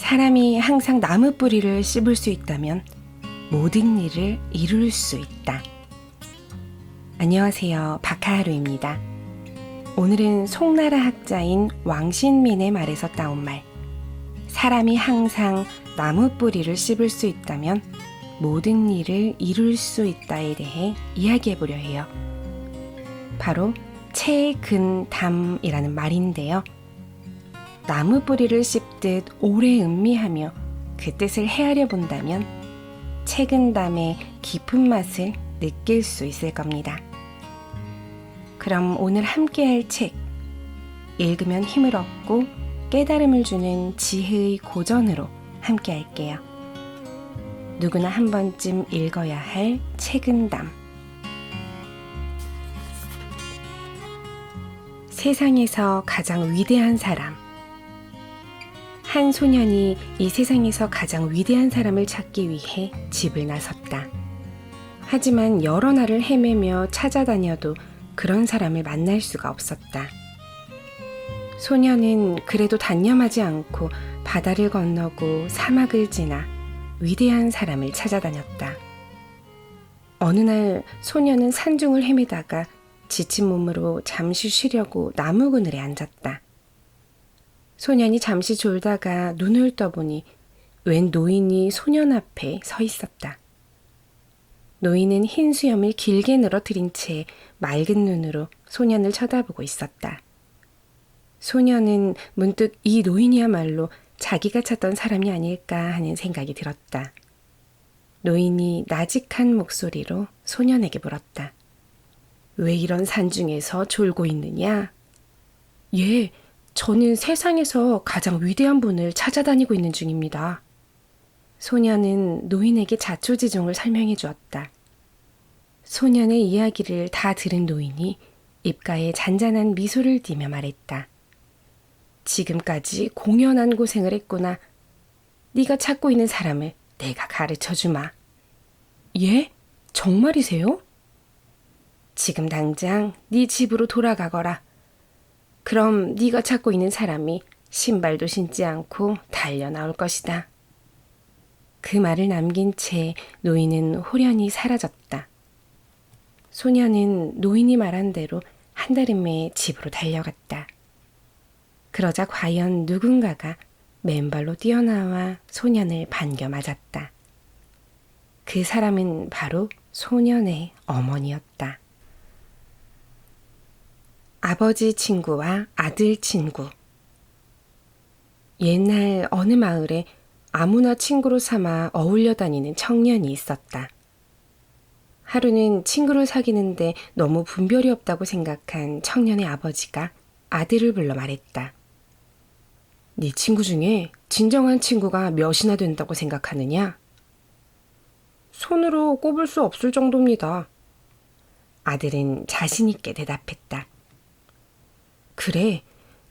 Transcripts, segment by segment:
사람이 항상 나무 뿌리를 씹을 수 있다면 모든 일을 이룰 수 있다. 안녕하세요. 박하하루입니다. 오늘은 송나라 학자인 왕신민의 말에서 따온 말, 사람이 항상 나무 뿌리를 씹을 수 있다면 모든 일을 이룰 수 있다에 대해 이야기해보려 해요. 바로 채근담이라는 말인데요. 나무 뿌리를 씹듯 오래 음미하며 그 뜻을 헤아려 본다면 채근담의 깊은 맛을 느낄 수 있을 겁니다. 그럼 오늘 함께 할 책, 읽으면 힘을 얻고 깨달음을 주는 지혜의 고전으로 함께 할게요. 누구나 한 번쯤 읽어야 할 채근담. 세상에서 가장 위대한 사람. 한 소년이 이 세상에서 가장 위대한 사람을 찾기 위해 집을 나섰다. 하지만 여러 날을 헤매며 찾아다녀도 그런 사람을 만날 수가 없었다. 소년은 그래도 단념하지 않고 바다를 건너고 사막을 지나 위대한 사람을 찾아다녔다. 어느 날 소년은 산중을 헤매다가 지친 몸으로 잠시 쉬려고 나무 그늘에 앉았다. 소년이 잠시 졸다가 눈을 떠보니 웬 노인이 소년 앞에 서 있었다. 노인은 흰 수염을 길게 늘어뜨린 채 맑은 눈으로 소년을 쳐다보고 있었다. 소년은 문득 이 노인이야말로 자기가 찾던 사람이 아닐까 하는 생각이 들었다. 노인이 나직한 목소리로 소년에게 물었다. 왜 이런 산중에서 졸고 있느냐? 예, 저는 세상에서 가장 위대한 분을 찾아다니고 있는 중입니다. 소년은 노인에게 자초지종을 설명해 주었다. 소년의 이야기를 다 들은 노인이 입가에 잔잔한 미소를 띠며 말했다. 지금까지 공연한 고생을 했구나. 네가 찾고 있는 사람을 내가 가르쳐 주마. 예? 정말이세요? 지금 당장 네 집으로 돌아가거라. 그럼 네가 찾고 있는 사람이 신발도 신지 않고 달려 나올 것이다. 그 말을 남긴 채 노인은 호련히 사라졌다. 소년은 노인이 말한 대로 한달음에 집으로 달려갔다. 그러자 과연 누군가가 맨발로 뛰어나와 소년을 반겨 맞았다. 그 사람은 바로 소년의 어머니였다. 아버지 친구와 아들 친구. 옛날 어느 마을에 아무나 친구로 삼아 어울려 다니는 청년이 있었다. 하루는 친구를 사귀는데 너무 분별이 없다고 생각한 청년의 아버지가 아들을 불러 말했다. 네 친구 중에 진정한 친구가 몇이나 된다고 생각하느냐? 손으로 꼽을 수 없을 정도입니다. 아들은 자신 있게 대답했다. 그래,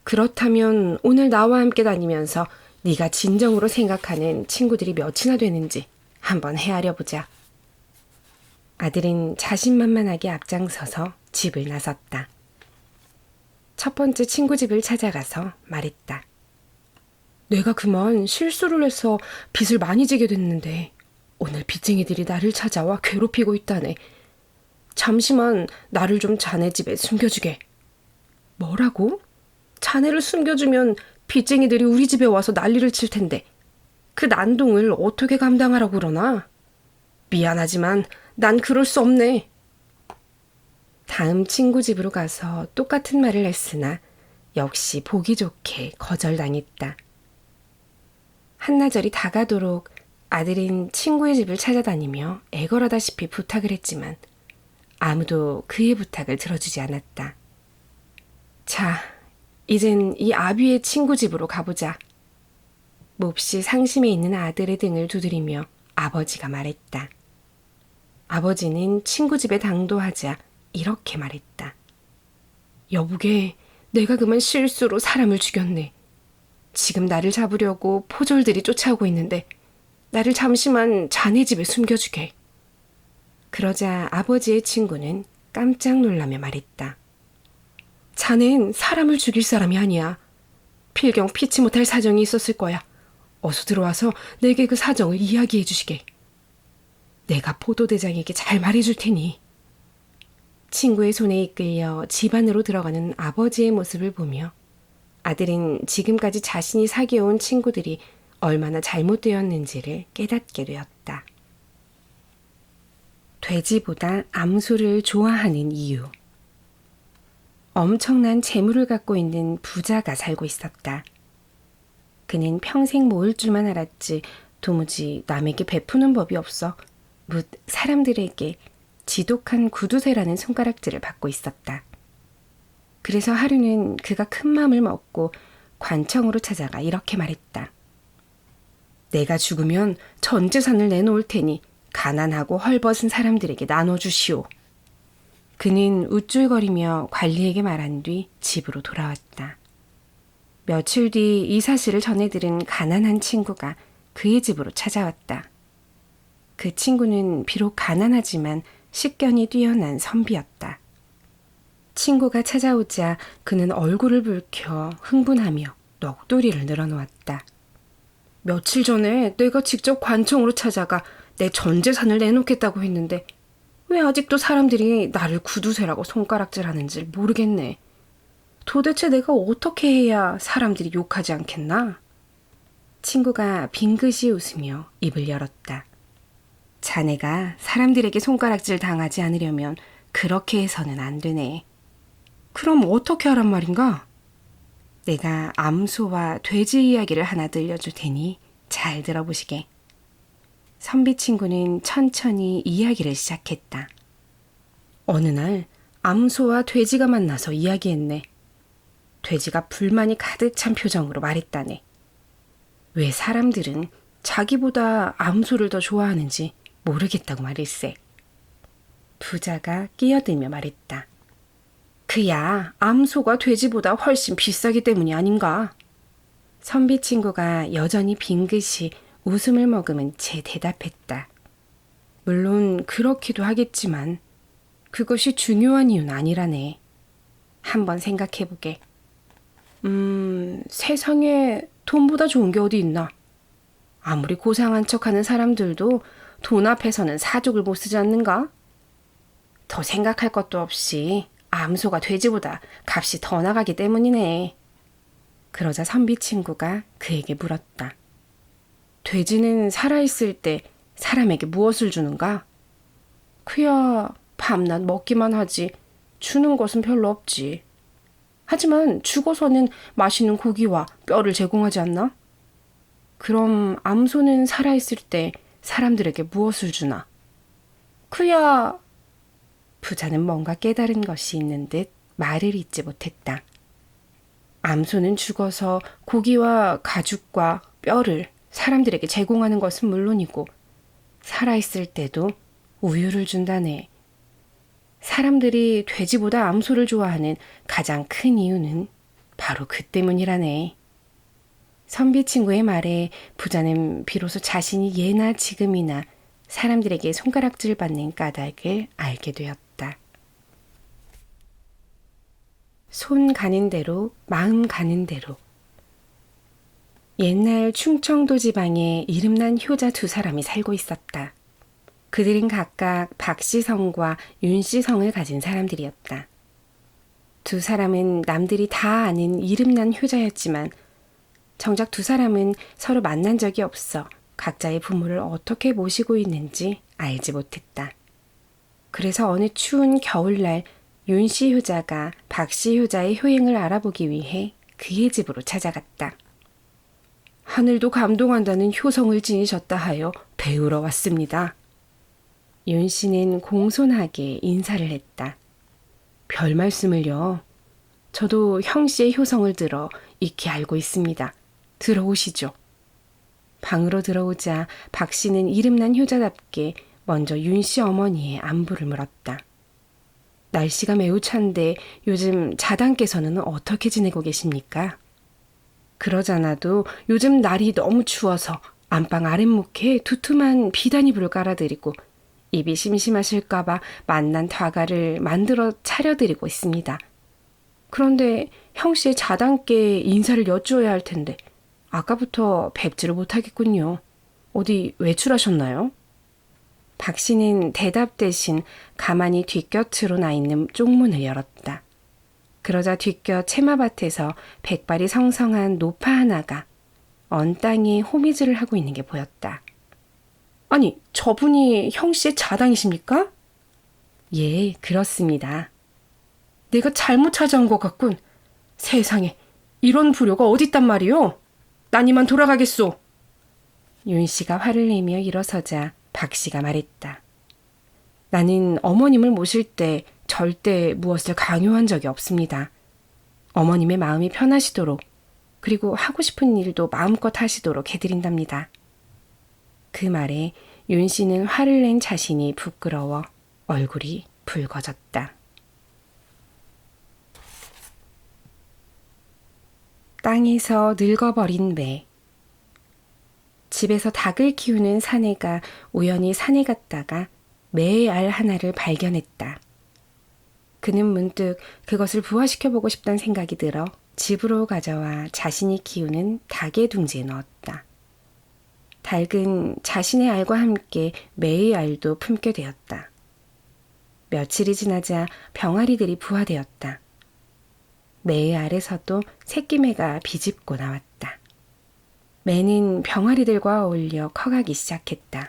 그렇다면 오늘 나와 함께 다니면서 네가 진정으로 생각하는 친구들이 몇이나 되는지 한번 헤아려 보자. 아들은 자신만만하게 앞장서서 집을 나섰다. 첫 번째 친구 집을 찾아가서 말했다. 내가 그만 실수를 해서 빚을 많이 지게 됐는데 오늘 빚쟁이들이 나를 찾아와 괴롭히고 있다네. 잠시만 나를 좀 자네 집에 숨겨주게. 뭐라고? 자네를 숨겨주면 빚쟁이들이 우리 집에 와서 난리를 칠 텐데 그 난동을 어떻게 감당하라고 그러나? 미안하지만 난 그럴 수 없네. 다음 친구 집으로 가서 똑같은 말을 했으나 역시 보기 좋게 거절당했다. 한나절이 다가도록 아들은 친구의 집을 찾아다니며 애걸하다시피 부탁을 했지만 아무도 그의 부탁을 들어주지 않았다. 자, 이젠 이 아비의 친구 집으로 가보자. 몹시 상심에 있는 아들의 등을 두드리며 아버지가 말했다. 아버지는 친구 집에 당도하자 이렇게 말했다. 여보게, 내가 그만 실수로 사람을 죽였네. 지금 나를 잡으려고 포졸들이 쫓아오고 있는데 나를 잠시만 자네 집에 숨겨주게. 그러자 아버지의 친구는 깜짝 놀라며 말했다. 자넨 사람을 죽일 사람이 아니야. 필경 피치 못할 사정이 있었을 거야. 어서 들어와서 내게 그 사정을 이야기해 주시게. 내가 포도대장에게 잘 말해줄 테니. 친구의 손에 이끌려 집 안으로 들어가는 아버지의 모습을 보며 아들은 지금까지 자신이 사귀어온 친구들이 얼마나 잘못되었는지를 깨닫게 되었다. 돼지보다 암소를 좋아하는 이유. 엄청난 재물을 갖고 있는 부자가 살고 있었다. 그는 평생 모을 줄만 알았지 도무지 남에게 베푸는 법이 없어 묻 사람들에게 지독한 구두쇠라는 손가락질을 받고 있었다. 그래서 하루는 그가 큰 마음을 먹고 관청으로 찾아가 이렇게 말했다. 내가 죽으면 전 재산을 내놓을 테니 가난하고 헐벗은 사람들에게 나눠주시오. 그는 우쭐거리며 관리에게 말한 뒤 집으로 돌아왔다. 며칠 뒤 이 사실을 전해 들은 가난한 친구가 그의 집으로 찾아왔다. 그 친구는 비록 가난하지만 식견이 뛰어난 선비였다. 친구가 찾아오자 그는 얼굴을 붉혀 흥분하며 넋두리를 늘어놓았다. 며칠 전에 내가 직접 관청으로 찾아가 내 전 재산을 내놓겠다고 했는데 왜 아직도 사람들이 나를 구두쇠라고 손가락질하는지 모르겠네. 도대체 내가 어떻게 해야 사람들이 욕하지 않겠나? 친구가 빙긋이 웃으며 입을 열었다. 자네가 사람들에게 손가락질 당하지 않으려면 그렇게 해서는 안 되네. 그럼 어떻게 하란 말인가? 내가 암소와 돼지 이야기를 하나 들려줄 테니 잘 들어보시게. 선비 친구는 천천히 이야기를 시작했다. 어느 날 암소와 돼지가 만나서 이야기했네. 돼지가 불만이 가득 찬 표정으로 말했다네. 왜 사람들은 자기보다 암소를 더 좋아하는지 모르겠다고 말일세. 부자가 끼어들며 말했다. 그야 암소가 돼지보다 훨씬 비싸기 때문이 아닌가? 선비 친구가 여전히 빙긋이 웃음을 머금은 채 대답했다. 물론 그렇기도 하겠지만 그것이 중요한 이유는 아니라네. 한번 생각해보게. 세상에 돈보다 좋은 게 어디 있나? 아무리 고상한 척하는 사람들도 돈 앞에서는 사족을 못 쓰지 않는가? 더 생각할 것도 없이 암소가 돼지보다 값이 더 나가기 때문이네. 그러자 선비 친구가 그에게 물었다. 돼지는 살아있을 때 사람에게 무엇을 주는가? 그야 밤낮 먹기만 하지 주는 것은 별로 없지. 하지만 죽어서는 맛있는 고기와 뼈를 제공하지 않나? 그럼 암소는 살아있을 때 사람들에게 무엇을 주나? 그야... 부자는 뭔가 깨달은 것이 있는 듯 말을 잇지 못했다. 암소는 죽어서 고기와 가죽과 뼈를 사람들에게 제공하는 것은 물론이고 살아있을 때도 우유를 준다네. 사람들이 돼지보다 암소를 좋아하는 가장 큰 이유는 바로 그 때문이라네. 선비 친구의 말에 부자는 비로소 자신이 예나 지금이나 사람들에게 손가락질 받는 까닭을 알게 되었다. 손 가는 대로 마음 가는 대로. 옛날 충청도 지방에 이름난 효자 두 사람이 살고 있었다. 그들은 각각 박씨성과 윤씨성을 가진 사람들이었다. 두 사람은 남들이 다 아는 이름난 효자였지만 정작 두 사람은 서로 만난 적이 없어 각자의 부모를 어떻게 모시고 있는지 알지 못했다. 그래서 어느 추운 겨울날 윤씨 효자가 박씨 효자의 효행을 알아보기 위해 그의 집으로 찾아갔다. 하늘도 감동한다는 효성을 지니셨다 하여 배우러 왔습니다. 윤씨는 공손하게 인사를 했다. 별 말씀을요. 저도 형씨의 효성을 들어 익히 알고 있습니다. 들어오시죠. 방으로 들어오자 박씨는 이름난 효자답게 먼저 윤씨 어머니의 안부를 물었다. 날씨가 매우 찬데 요즘 자당께서는 어떻게 지내고 계십니까? 그러잖아도 요즘 날이 너무 추워서 안방 아랫목에 두툼한 비단이불을 깔아드리고 입이 심심하실까봐 맛난 다가를 만들어 차려드리고 있습니다. 그런데 형씨의 자당께 인사를 여쭈어야 할 텐데 아까부터 뵙지를 못하겠군요. 어디 외출하셨나요? 박 씨는 대답 대신 가만히 뒷곁으로 나 있는 쪽문을 열었다. 그러자 뒷곁 채마밭에서 백발이 성성한 노파 하나가 언 땅에 호미질을 하고 있는 게 보였다. 아니, 저분이 형 씨의 자당이십니까? 예, 그렇습니다. 내가 잘못 찾아온 것 같군. 세상에, 이런 불효가 어딨단 말이오? 난 이만 돌아가겠소. 윤 씨가 화를 내며 일어서자 박 씨가 말했다. 나는 어머님을 모실 때 절대 무엇을 강요한 적이 없습니다. 어머님의 마음이 편하시도록, 그리고 하고 싶은 일도 마음껏 하시도록 해드린답니다. 그 말에 윤 씨는 화를 낸 자신이 부끄러워 얼굴이 붉어졌다. 땅에서 늙어버린 매. 집에서 닭을 키우는 사내가 우연히 산에 갔다가 매의 알 하나를 발견했다. 그는 문득 그것을 부화시켜보고 싶다는 생각이 들어 집으로 가져와 자신이 키우는 닭의 둥지에 넣었다. 닭은 자신의 알과 함께 매의 알도 품게 되었다. 며칠이 지나자 병아리들이 부화되었다. 매의 알에서도 새끼매가 비집고 나왔다. 매는 병아리들과 어울려 커가기 시작했다.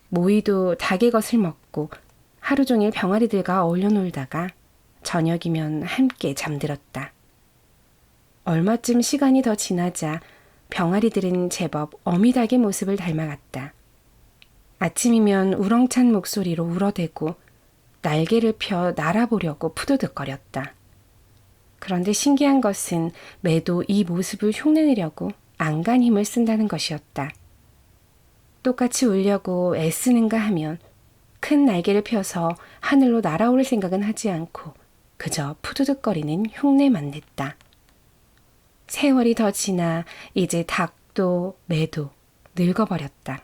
모이도 닭의 것을 먹고 하루 종일 병아리들과 어울려 놀다가 저녁이면 함께 잠들었다. 얼마쯤 시간이 더 지나자 병아리들은 제법 어미닭의 모습을 닮아갔다. 아침이면 우렁찬 목소리로 울어대고 날개를 펴 날아보려고 푸드득거렸다. 그런데 신기한 것은 매도 이 모습을 흉내내려고 안간 힘을 쓴다는 것이었다. 똑같이 울려고 애쓰는가 하면 큰 날개를 펴서 하늘로 날아올 생각은 하지 않고 그저 푸드득거리는 흉내만 냈다. 세월이 더 지나 이제 닭도 매도 늙어버렸다.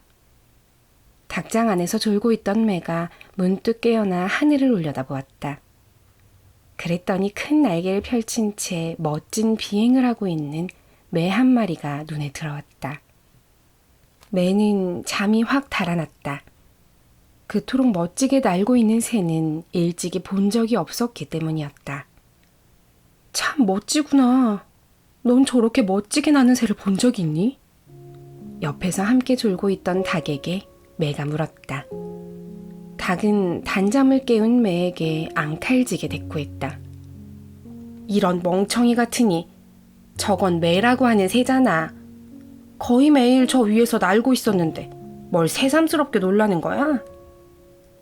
닭장 안에서 졸고 있던 매가 문득 깨어나 하늘을 올려다보았다. 그랬더니 큰 날개를 펼친 채 멋진 비행을 하고 있는 매 한 마리가 눈에 들어왔다. 매는 잠이 확 달아났다. 그토록 멋지게 날고 있는 새는 일찍이 본 적이 없었기 때문이었다. 참 멋지구나. 넌 저렇게 멋지게 나는 새를 본 적이 있니? 옆에서 함께 졸고 있던 닭에게 매가 물었다. 닭은 단잠을 깨운 매에게 앙탈지게 대꾸했다. 이런 멍청이 같으니 저건 매라고 하는 새잖아. 거의 매일 저 위에서 날고 있었는데 뭘 새삼스럽게 놀라는 거야?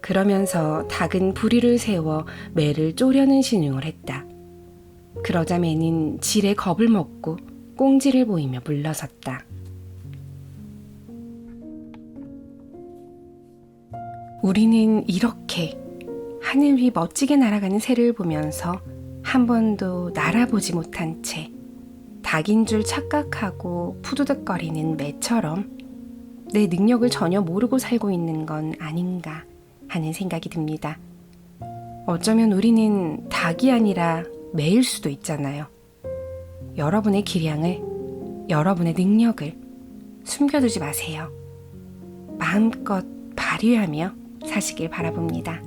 그러면서 닭은 부리를 세워 매를 쪼려는 신용을 했다. 그러자 매는 질에 겁을 먹고 꽁지를 보이며 물러섰다. 우리는 이렇게 하늘 위 멋지게 날아가는 새를 보면서 한 번도 날아보지 못한 채 닭인 줄 착각하고 푸드득거리는 매처럼 내 능력을 전혀 모르고 살고 있는 건 아닌가 하는 생각이 듭니다. 어쩌면 우리는 닭이 아니라 매일 수도 있잖아요. 여러분의 기량을, 여러분의 능력을 숨겨두지 마세요. 마음껏 발휘하며 사시길 바라봅니다.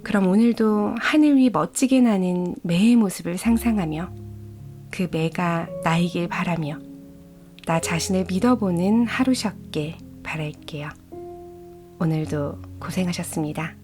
그럼 오늘도 하늘 위 멋지게 나는 매의 모습을 상상하며 그 매가 나이길 바라며 나 자신을 믿어보는 하루셨길 바랄게요. 오늘도 고생하셨습니다.